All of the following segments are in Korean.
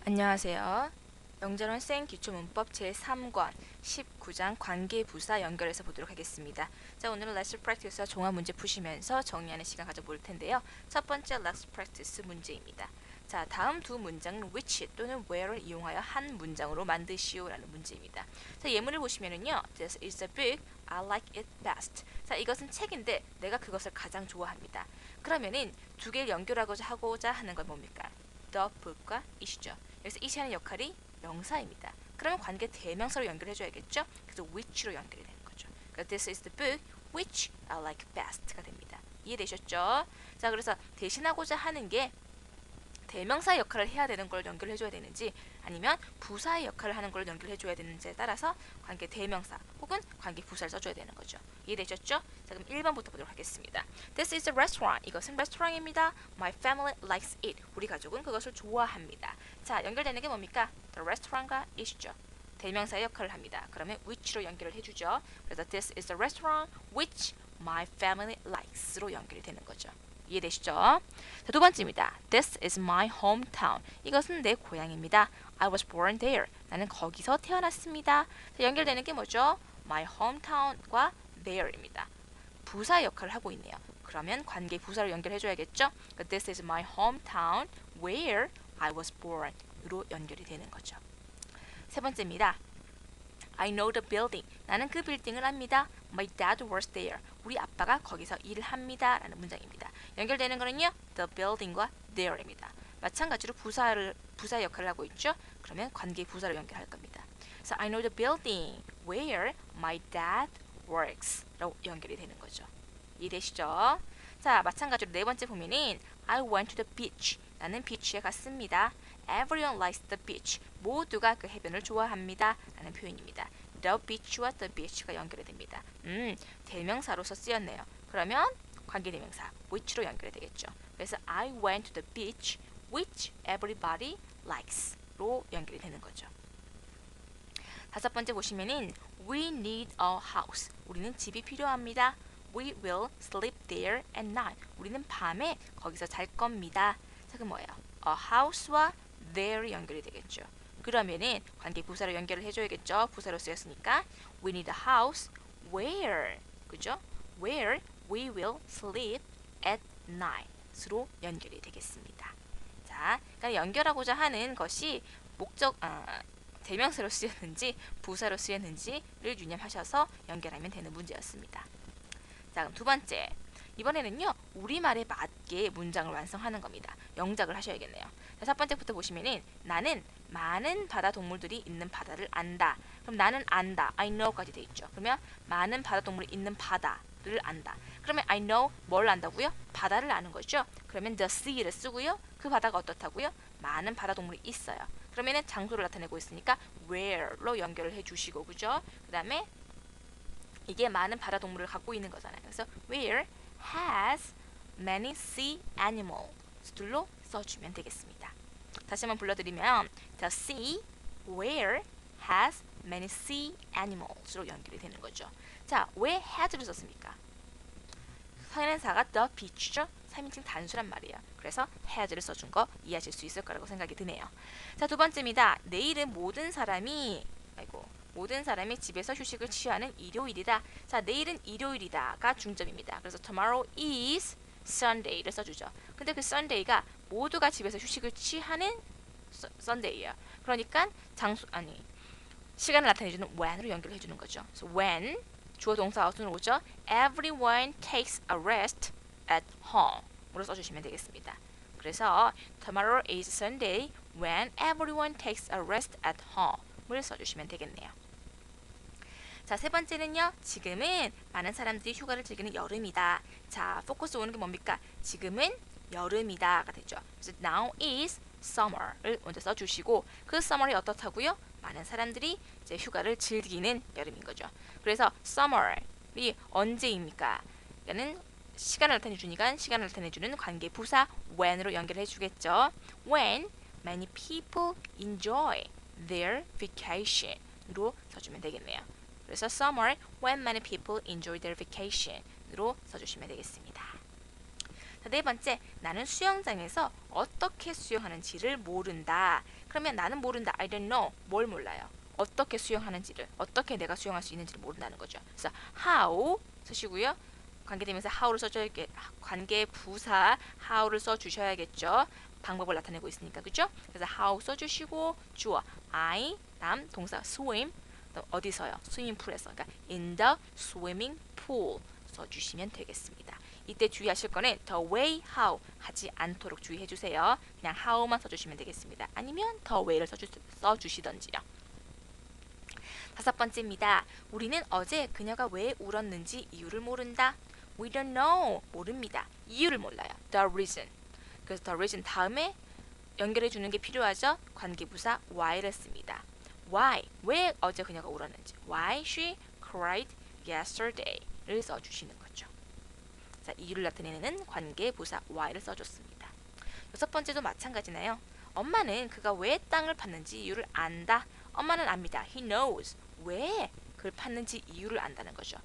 안녕하세요. 영재론 생 기초문법 제3권 19장 관계부사 연결해서 보도록 하겠습니다. 자, 오늘은 Let's Practice와 종합 문제 푸시면서 정리하는 시간 가져볼 텐데요. 첫 번째 Let's Practice 문제입니다. 자, 다음 두 문장은 which 또는 where를 이용하여 한 문장으로 만드시오라는 문제입니다. 자, 예문을 보시면은요. This is a book. I like it best. 자, 이것은 책인데 내가 그것을 가장 좋아합니다. 그러면은 두 개를 연결하고자 하는 건 뭡니까? The book과 it이죠. 여기서 it이 하는 역할이 명사입니다. 그러면 관계 대명사로 연결해줘야겠죠? 그래서 which로 연결이 되는 거죠. 그러니까 this is the book which I like best가 됩니다. 이해되셨죠? 자, 그래서 대신하고자 하는 게 대명사의 역할을 해야 되는 걸 연결해줘야 되는지 아니면 부사의 역할을 하는 걸 연결해줘야 되는지에 따라서 관계 대명사 혹은 관계 부사를 써줘야 되는 거죠. 이해되셨죠? 자, 그럼 1번부터 보도록 하겠습니다. This is a restaurant. 이것은 레스토랑입니다. My family likes it. 우리 가족은 그것을 좋아합니다. 자, 연결되는 게 뭡니까? The restaurant과 it이죠. 대명사의 역할을 합니다. 그러면 which로 연결을 해주죠. 그래서 this is a restaurant which my family likes로 연결이 되는 거죠. 이해되시죠? 자, 두 번째입니다. This is my hometown. 이것은 내 고향입니다. I was born there. 나는 거기서 태어났습니다. 자, 연결되는 게 뭐죠? My hometown과 there입니다. 부사 역할을 하고 있네요. 그러면 관계 부사로 연결해줘야겠죠? This is my hometown where I was born으로 연결이 되는 거죠. 세 번째입니다. I know the building. 나는 그 빌딩을 압니다. My dad was there. 우리 아빠가 거기서 일을 합니다. 라는 문장입니다. 연결되는 거는요. The building과 there입니다. 마찬가지로 부사 역할을 하고 있죠. 그러면 관계 부사로 연결할 겁니다. 그래서 I know the building where my dad works 라고 연결이 되는 거죠. 이해되시죠? 자, 마찬가지로 네 번째 보면은 I went to the beach. 나는 비치에 갔습니다. Everyone likes the beach. 모두가 그 해변을 좋아합니다. 라는 표현입니다. The beach와 the beach가 연결이 됩니다. 대명사로서 쓰였네요. 그러면 관계대명사 which로 연결이 되겠죠. 그래서 I went to the beach which everybody likes로 연결이 되는 거죠. 다섯 번째 보시면은 We need a house. 우리는 집이 필요합니다. We will sleep there at night. 우리는 밤에 거기서 잘 겁니다. 자, 그럼 뭐예요? A house와 there 연결이 되겠죠. 그러면은 관계 부사로 연결을 해줘야겠죠. 부사로 쓰였으니까 We need a house where, 그죠? Where we will sleep at night으로 연결이 되겠습니다. 자, 그러니까 연결하고자 하는 것이 대명사로 쓰였는지 부사로 쓰였는지를 유념하셔서 연결하면 되는 문제였습니다. 자, 그럼 두 번째. 이번에는요. 우리말에 맞게 문장을 완성하는 겁니다. 영작을 하셔야겠네요. 자, 첫 번째부터 보시면은 나는 많은 바다 동물들이 있는 바다를 안다. 그럼 나는 안다. I know까지 돼 있죠. 그러면 많은 바다 동물이 있는 바다를 안다. 그러면 I know 뭘 안다고요? 바다를 아는 거죠. 그러면 the sea를 쓰고요. 그 바다가 어떻다고요? 많은 바다 동물이 있어요. 그러면은 장소를 나타내고 있으니까 where로 연결을 해주시고, 그죠? 그 다음에 이게 많은 바다 동물을 갖고 있는 거잖아요. 그래서 where has many sea animals들로 써주면 되겠습니다. 다시 한번 불러드리면 the sea where has many sea animals로 연결이 되는 거죠. 자, 왜 has를 썼습니까? 선행사가 the beach죠. 3인칭 단수란 말이에요. 그래서 has를 써준 거 이해하실 수 있을 거라고 생각이 드네요. 자, 두 번째입니다. 내일은 모든 사람이 집에서 휴식을 취하는 일요일이다. 자, 내일은 일요일이다가 중점입니다. 그래서 tomorrow is Sunday를 써주죠. 근데 그 Sunday가 모두가 집에서 휴식을 취하는 Sunday예요. 그러니까 시간을 나타내주는 when으로 연결해주는 거죠. 그래서 when 주어 동사 어순으로 오죠. Everyone takes a rest at home으로 써주시면 되겠습니다. 그래서 tomorrow is Sunday when everyone takes a rest at home을 써주시면 되겠네요. 자, 세 번째는요. 지금은 많은 사람들이 휴가를 즐기는 여름이다. 자, 포커스 오는 게 뭡니까? 지금은 여름이다가 되죠. 그래서 now is summer를 먼저 써주시고 그 summer이 어떻다고요? 많은 사람들이 이제 휴가를 즐기는 여름인 거죠. 그래서 summer이 언제입니까? 그러니까는 시간을 나타내주니까 시간을 나타내주는 관계 부사 when으로 연결해 주겠죠. When many people enjoy their vacation으로 써주면 되겠네요. 그래서 summer when many people enjoy their vacation으로 써주시면 되겠습니다. 자, 네 번째, 나는 수영장에서 어떻게 수영하는지를 모른다. 그러면 나는 모른다. I don't know. 뭘 몰라요? 어떻게 수영하는지를, 어떻게 내가 수영할 수 있는지를 모른다는 거죠. 그래서 how 쓰시고요. 관계대명사 how를 써줘야겠, 관계 부사 how를 써주셔야겠죠. 방법을 나타내고 있으니까, 그죠? 그래서 how 써주시고 주어 I, 다음 동사 swim, 어디서요? 스위밍풀에서, 그러니까 in the swimming pool 써주시면 되겠습니다. 이때 주의하실 거는 the way how 하지 않도록 주의해 주세요. 그냥 how만 써주시면 되겠습니다. 아니면 the way를 써주시던지요. 다섯 번째입니다. 우리는 어제 그녀가 왜 울었는지 이유를 모른다. We don't know. 모릅니다. 이유를 몰라요. The reason. 그래서 the reason 다음에 연결해 주는 게 필요하죠. 관계부사 why를 씁니다. Why? 왜 어제 그녀가 울었는지. Why she cried yesterday를 써주시는 거죠. 자, 이유를 나타내는 관계부사 why를 써줬습니다. 여섯 번째도 마찬가지네요. 엄마는 그가 왜 땅을 팠는지 이유를 안다. 엄마는 압니다. He knows. 왜 그걸 팠는지 이유를 안다는 거죠.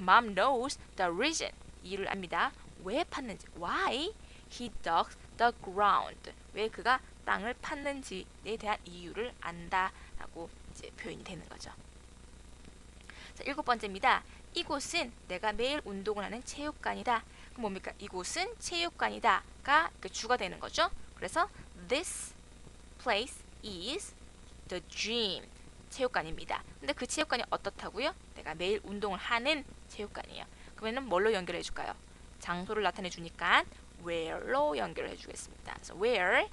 Mom knows the reason. 이유를 압니다. 왜 팠는지. Why he dug the ground. 왜 그가 땅을 팠는지에 대한 이유를 안다라고 이제 표현이 되는 거죠. 자, 일곱 번째입니다. 이곳은 내가 매일 운동을 하는 체육관이다. 그럼 뭡니까? 이곳은 체육관이다가 주가 되는 거죠. 그래서 this place is the gym. 체육관입니다. 근데 그 체육관이 어떻다고요? 내가 매일 운동을 하는 체육관이에요. 그러면 뭘로 연결해 줄까요? 장소를 나타내 주니까 where로 연결해 주겠습니다. 그래서 where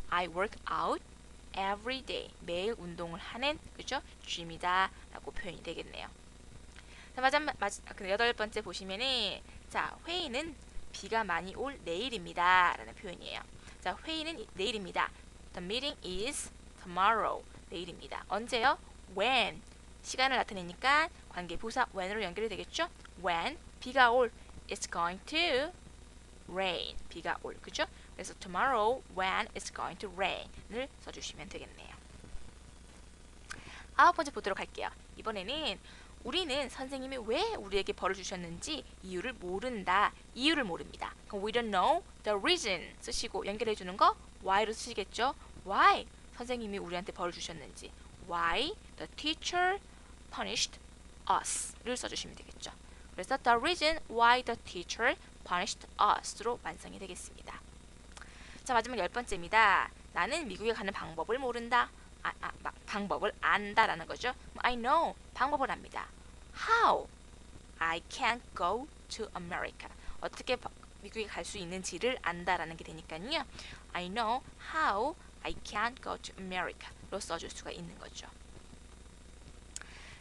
I work out every day. 매일 운동을 하는, 그죠? gym이다 라고 표현이 되겠네요. 자, 여덟 번째 보시면은, 자, 회의는 비가 많이 올 내일입니다 라는 표현이에요. 자, 회의는 내일입니다. The meeting is tomorrow. 내일입니다. 언제요? When. 시간을 나타내니까 관계 부사 when으로 연결이 되겠죠? When 비가 올, it's going to rain. 비가 올, 그죠? 그래서 tomorrow when it's going to rain을 써주시면 되겠네요. 아홉 번째 보도록 할게요. 이번에는 우리는 선생님이 왜 우리에게 벌을 주셨는지 이유를 모른다. 이유를 모릅니다. 그럼 we don't know the reason 쓰시고 연결해 주는 거 why로 쓰시겠죠? Why 선생님이 우리한테 벌을 주셨는지. Why the teacher punished us를 써주시면 되겠죠. 그래서 the reason why the teacher punished us로 완성이 되겠습니다. 자, 마지막 열 번째입니다. 나는 미국에 가는 방법을 모른다. 방법을 안다라는 거죠. I know. 방법을 압니다. How? I can't go to America. 어떻게 미국에 갈 수 있는지를 안다라는 게 되니까요. I know how I can't go to America로 써줄 수가 있는 거죠.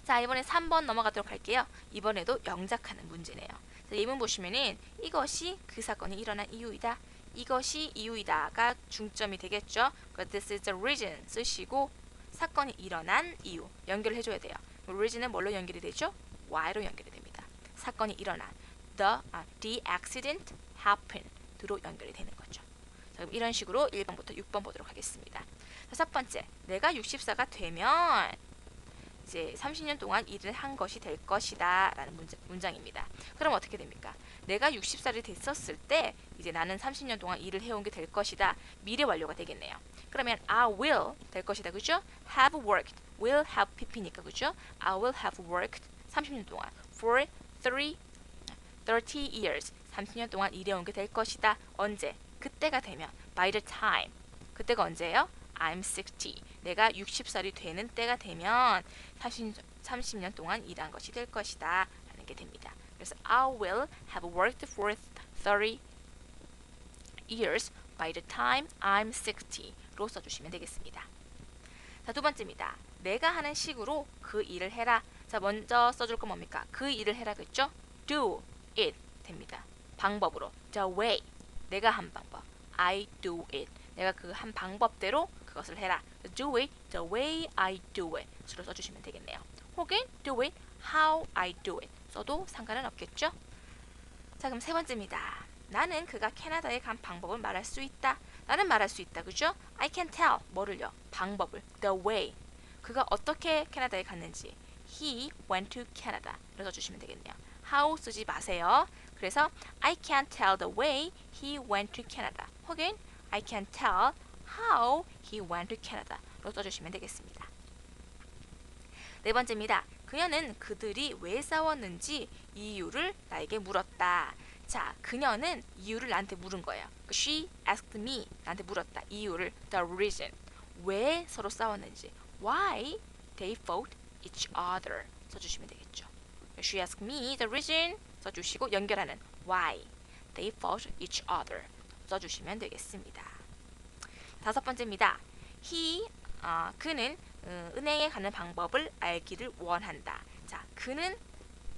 자, 이번에 3번 넘어가도록 할게요. 이번에도 영작하는 문제네요. 자, 예문 보시면은 이것이 그 사건이 일어난 이유이다. 이것이 이유이다가 중점이 되겠죠. This is the reason 쓰시고 사건이 일어난 이유 연결을 해줘야 돼요. reason은 뭘로 연결이 되죠? why로 연결이 됩니다. 사건이 일어난 the accident happened로 연결이 되는 거죠. 자, 그럼 이런 식으로 1번부터 6번 보도록 하겠습니다. 자, 첫 번째, 내가 64가 되면 이제 30년 동안 일을 한 것이 될 것이다 라는 문장입니다. 그럼 어떻게 됩니까? 내가 60살이 됐었을 때 이제 나는 30년 동안 일을 해온 게 될 것이다. 미래 완료가 되겠네요. 그러면 I will 될 것이다. 그죠? have worked. will have pp니까 그죠? I will have worked 30년 동안 for 30 years 30년 동안 일해온 게 될 것이다. 언제? 그때가 되면 by the time 그때가 언제예요? I'm 60 내가 60살이 되는 때가 되면 30년 동안 일한 것이 될 것이다 라는 게 됩니다. 그래서 I will have worked for 30 years by the time I'm 60로 써주시면 되겠습니다. 자, 두 번째입니다. 내가 하는 식으로 그 일을 해라. 자, 먼저 써줄 건 뭡니까? 그 일을 해라 그랬죠? do it 됩니다. 방법으로 the way 내가 한 방법 I do it 내가 그 한 방법대로 그것을 해라. do it the way I do it 수로 써주시면 되겠네요. 혹은 do it how I do it 써도 상관은 없겠죠? 자, 그럼 세 번째입니다. 나는 그가 캐나다에 간 방법을 말할 수 있다. 나는 말할 수 있다. 그죠? I can tell. 뭐를요? 방법을. The way. 그가 어떻게 캐나다에 갔는지. He went to Canada. 이렇게 써주시면 되겠네요. How 쓰지 마세요. 그래서 I can't tell the way he went to Canada. 혹은 I can't tell how he went to Canada. 로 써주시면 되겠습니다. 네 번째입니다. 그녀는 그들이 왜 싸웠는지 이유를 나에게 물었다. 자, 그녀는 이유를 나한테 물은 거예요. She asked me. 나한테 물었다. 이유를. The reason. 왜 서로 싸웠는지. Why they fought each other. 써주시면 되겠죠. She asked me the reason. 써주시고 연결하는 why they fought each other. 써주시면 되겠습니다. 다섯 번째입니다. 그는 은행에 가는 방법을 알기를 원한다. 자, 그는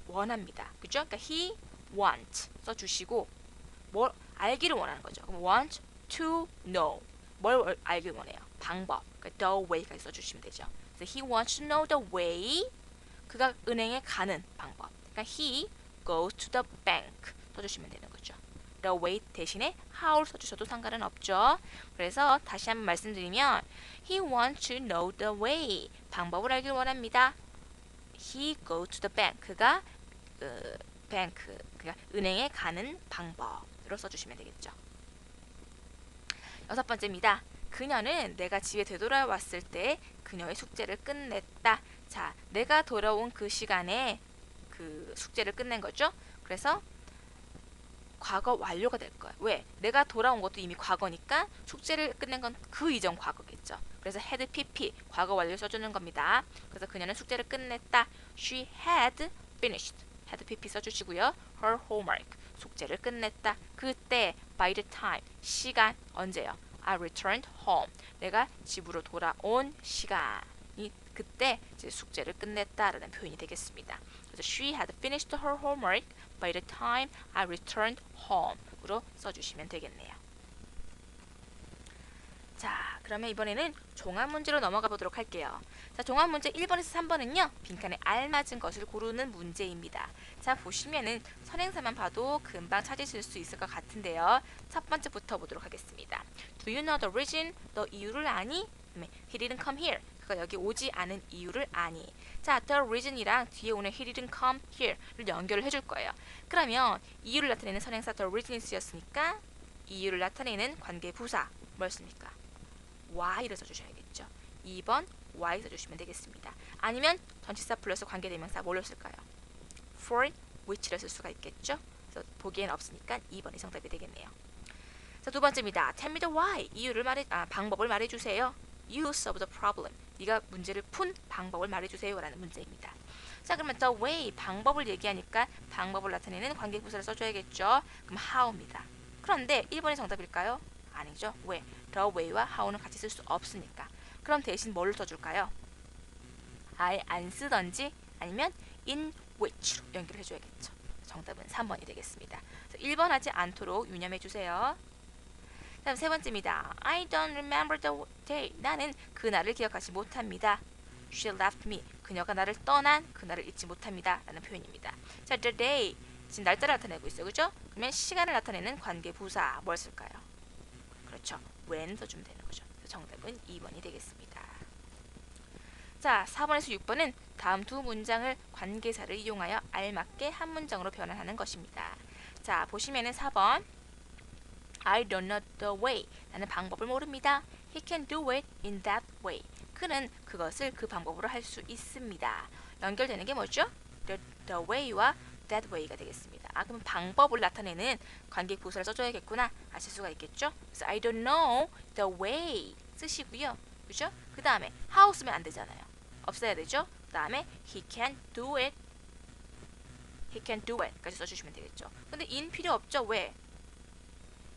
원합니다. 그죠? 그러니까 he want 써주시고 뭘 알기를 원하는 거죠. 그럼 want to know 뭘 알기를 원해요. 방법. 그러니까 the way까지 써주시면 되죠. 그래서 he wants to know the way. 그가 은행에 가는 방법. 그러니까 he goes to the bank 써주시면 되는 거죠. the way 대신에 how를 써주셔도 상관은 없죠. 그래서 다시 한번 말씀드리면 he wants to know the way. 방법을 알길 원합니다. he goes to the bank. 그가 그가 은행에 가는 방법으로 써주시면 되겠죠. 여섯 번째입니다. 그녀는 내가 집에 되돌아왔을 때 그녀의 숙제를 끝냈다. 자, 내가 돌아온 그 시간에 그 숙제를 끝낸 거죠. 그래서 과거 완료가 될 거예요. 왜? 내가 돌아온 것도 이미 과거니까 숙제를 끝낸 건 그 이전 과거겠죠. 그래서 had pp 과거 완료 써주는 겁니다. 그래서 그녀는 숙제를 끝냈다. She had finished. had pp 써주시고요. Her homework 숙제를 끝냈다. 그때 by the time 시간 언제요? I returned home. 내가 집으로 돌아온 시간이 그때 이제 숙제를 끝냈다라는 표현이 되겠습니다. 그래서 she had finished her homework by the time I returned home으로 써주시면 되겠네요. 자, 그러면 이번에는 종합 문제로 넘어가 보도록 할게요. 자, 종합 문제 1번에서 3번은요. 빈칸에 알맞은 것을 고르는 문제입니다. 자, 보시면은 선행사만 봐도 금방 찾으실 수 있을 것 같은데요. 첫 번째부터 보도록 하겠습니다. Do you know the reason? 너 이유를 아니? He didn't come here. 그가 여기 오지 않은 이유를 아니? 자, the reason이랑 뒤에 오는 he didn't come here를 연결을 해줄 거예요. 그러면 이유를 나타내는 선행사 the reason이 쓰였으니까 이유를 나타내는 관계 부사 뭐였습니까? why를 써주셔야겠죠. 2번 why 써주시면 되겠습니다. 아니면 전치사 플러스 관계대명사 뭘로 쓸까요? for which를 쓸 수가 있겠죠. 그래서 보기엔 없으니까 2번이 정답이 되겠네요. 자, 두 번째입니다. Tell me the why. 방법을 말해주세요. Use of the problem. 네가 문제를 푼 방법을 말해주세요. 라는 문제입니다. 자, 그러면 the way 방법을 얘기하니까 방법을 나타내는 관계부사를 써줘야겠죠. 그럼 how입니다. 그런데 1번이 정답일까요? 아니죠. 왜? the way와 how는 같이 쓸 수 없으니까. 그럼 대신 뭐를 써줄까요? 아예 안 쓰던지 아니면 in which로 연결해 줘야겠죠. 정답은 3번이 되겠습니다. 1번 하지 않도록 유념해 주세요. 다음 세 번째입니다. I don't remember the day. 나는 그날을 기억하지 못합니다. She left me. 그녀가 나를 떠난 그날을 잊지 못합니다. 라는 표현입니다. 자, the day. 지금 날짜를 나타내고 있어요. 그죠? 그러면 시간을 나타내는 관계 부사 뭘 쓸까요? 그렇죠. when 써주면 되는 거죠. 정답은 2번이 되겠습니다. 자, 4번에서 6번은 다음 두 문장을 관계사를 이용하여 알맞게 한 문장으로 변환하는 것입니다. 자, 보시면은 4번 I don't know the way. 나는 방법을 모릅니다. He can do it in that way. 그는 그것을 그 방법으로 할 수 있습니다. 연결되는 게 뭐죠? The way와 that way가 되겠습니다. 그럼 방법을 나타내는 관계 부사를 써줘야겠구나 아실 수가 있겠죠? 그래서 I don't know the way 쓰시고요. 그죠? 그 다음에 how 쓰면 안 되잖아요. 없어야 되죠? 그 다음에 he can do it. He can do it 까지 써주시면 되겠죠. 근데 in 필요 없죠? 왜?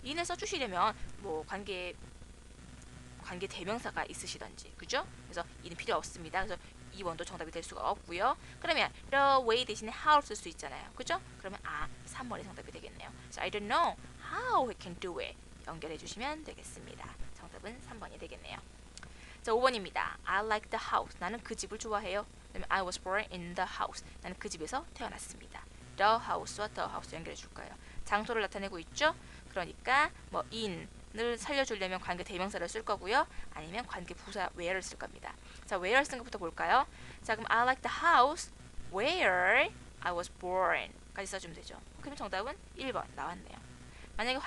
in을 써주시려면 뭐 관계 대명사가 있으시던지 그죠? 그래서 in은 필요 없습니다. 그래서 2번도 정답이 될 수가 없고요. 그러면 the way 대신에 how를 쓸 수 있잖아요. 그죠? 그러면 3번이 정답이 되겠네요. So I don't know how he can do it. 연결해 주시면 되겠습니다. 정답은 3번이 되겠네요. 자, 5번입니다. I like the house. 나는 그 집을 좋아해요. 그다음에 I was born in the house. 나는 그 집에서 태어났습니다. The house와 the house 연결해 줄 거예요. 장소를 나타내고 있죠? 그러니까 뭐 in을 살려주려면 관계 대명사를 쓸 거고요. 아니면 관계 부사 where를 쓸 겁니다. 자, where 쓴 것부터 볼까요? 자, 그럼 I like the house where I was born 까지 써주면 되죠. 그럼 정답은 1번 나왔네요. 만약에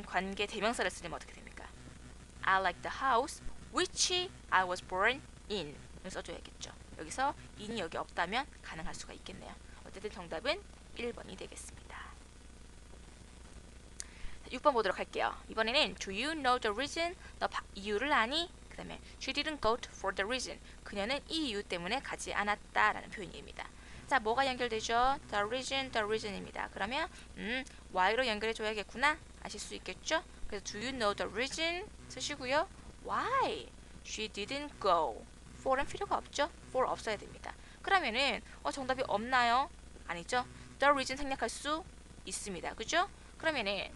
관계 대명사를 쓰려면 어떻게 됩니까? I like the house which I was born in 을 써줘야겠죠. 여기서 in이 여기 없다면 가능할 수가 있겠네요. 어쨌든 정답은 1번이 되겠습니다. 6번 보도록 할게요. 이번에는 Do you know the reason? 너 이유를 아니? 그 다음에 She didn't go for the reason. 그녀는 이 이유 때문에 가지 않았다 라는 표현입니다. 자, 뭐가 연결되죠? The reason입니다. 그러면 why로 연결해줘야겠구나 아실 수 있겠죠? 그래서 Do you know the reason? 쓰시고요. Why? She didn't go. for은 필요가 없죠? for 없어야 됩니다. 그러면은 정답이 없나요? 아니죠? The reason 생략할 수 있습니다. 그죠? 그러면은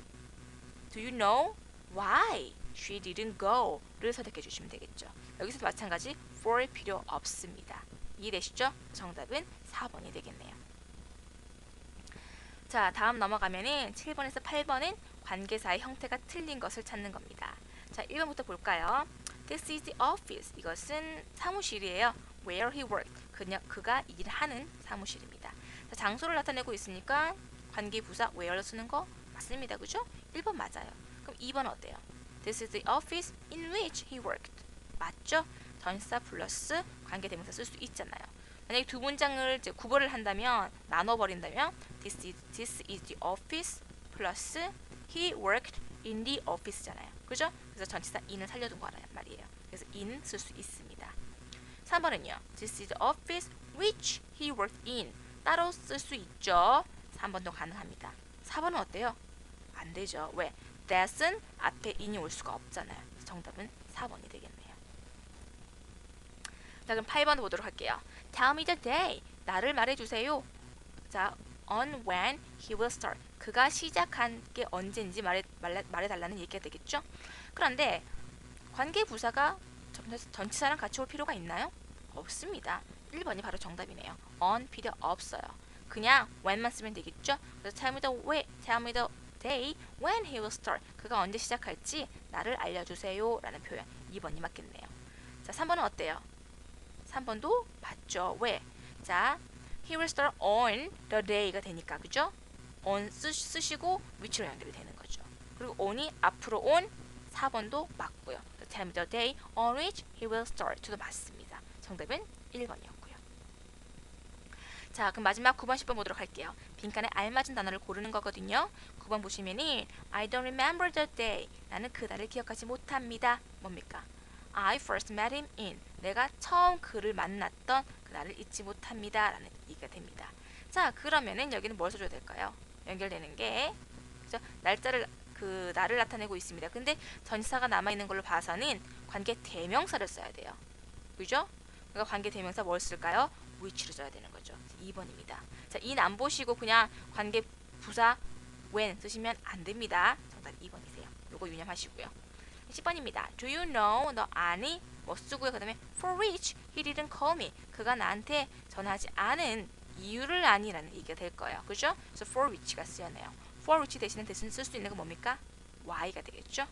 Do you know why she didn't go? 를 선택해 주시면 되겠죠. 여기서도 마찬가지 for 필요 없습니다. 이해되시죠? 정답은 4번이 되겠네요. 자, 다음 넘어가면은 7번에서 8번은 관계사의 형태가 틀린 것을 찾는 겁니다. 자, 1번부터 볼까요? This is the office. 이것은 사무실이에요. Where he worked. 그가 일하는 사무실입니다. 자, 장소를 나타내고 있으니까 관계부사 where를 쓰는 거 맞습니다. 그죠? 1번 맞아요. 그럼 2번 어때요? This is the office in which he worked. 맞죠? 전치사 플러스 관계대명사 쓸 수 있잖아요. 만약에 두 문장을 이제 구별을 한다면 나눠버린다면 This is the office 플러스 he worked in the office잖아요. 그죠? 그래서 전치사 in을 살려둔 거란 말이에요. 그래서 in 쓸 수 있습니다. 3번은요. This is the office which he worked in. 따로 쓸 수 있죠. 3번도 가능합니다. 4번은 어때요? 안 되죠. 왜? that은 앞에 in이 올 수가 없잖아요. 정답은 4번이 되겠네요. 자, 그럼 8번 보도록 할게요. Tell me the day. 날을 말해주세요. 자, on when he will start. 그가 시작한 게 언제인지 말해달라는 얘기가 되겠죠. 그런데 관계부사가 전치사랑 같이 올 필요가 있나요? 없습니다. 1번이 바로 정답이네요. on 필요 없어요. 그냥 when만 쓰면 되겠죠. 그래서 tell me the day when he will start. 그가 언제 시작할지 나를 알려주세요 라는 표현. 2번이 맞겠네요. 자, 3번은 어때요? 3번도 맞죠. 왜? 자, he will start on the day가 되니까, 그죠? on 쓰시고 which로 연결이 되는 거죠. 그리고 on이 앞으로 on 4번도 맞고요. Tell me the day on which he will start도 맞습니다. 정답은 1번이었고요. 자, 그럼 마지막 9번, 10번 보도록 할게요. 빈칸에 알맞은 단어를 고르는 거거든요. 9번 보시면은 I don't remember the day. 나는 그날을 기억하지 못합니다. 뭡니까? I first met him in. 내가 처음 그를 만났던 그날을 잊지 못합니다. 라는 얘기가 됩니다. 자, 그러면은 여기는 뭘 써줘야 될까요? 연결되는 게 그죠? 날을 나타내고 있습니다. 근데 전치사가 남아있는 걸로 봐서는 관계 대명사를 써야 돼요. 그죠? 그러니까 관계 대명사 뭘 쓸까요? which를 써야 되는 거죠. 2번입니다. 자, in 안 보시고 그냥 관계 부사 when 쓰시면 안 됩니다. 정답 2번이세요. 요거 유념하시고요. 10번입니다. Do you know? 너 아니? 뭐 쓰고요. 그 다음에 for which he didn't call me. 그가 나한테 전화하지 않은 이유를 아니라는 얘기가 될 거예요. 그죠? 그래서 for which가 쓰였네요. for which 대신에 쓸 수 있는 건 뭡니까? why가 되겠죠?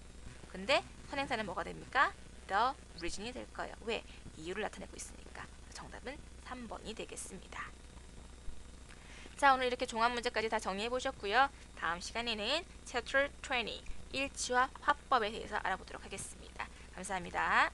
근데 선행사는 뭐가 됩니까? the reason이 될 거예요. 왜? 이유를 나타내고 있으니까. 정답은 3번이 되겠습니다. 자, 오늘 이렇게 종합 문제까지 다 정리해 보셨고요. 다음 시간에는 Chapter 20 일치와 화법에 대해서 알아보도록 하겠습니다. 감사합니다.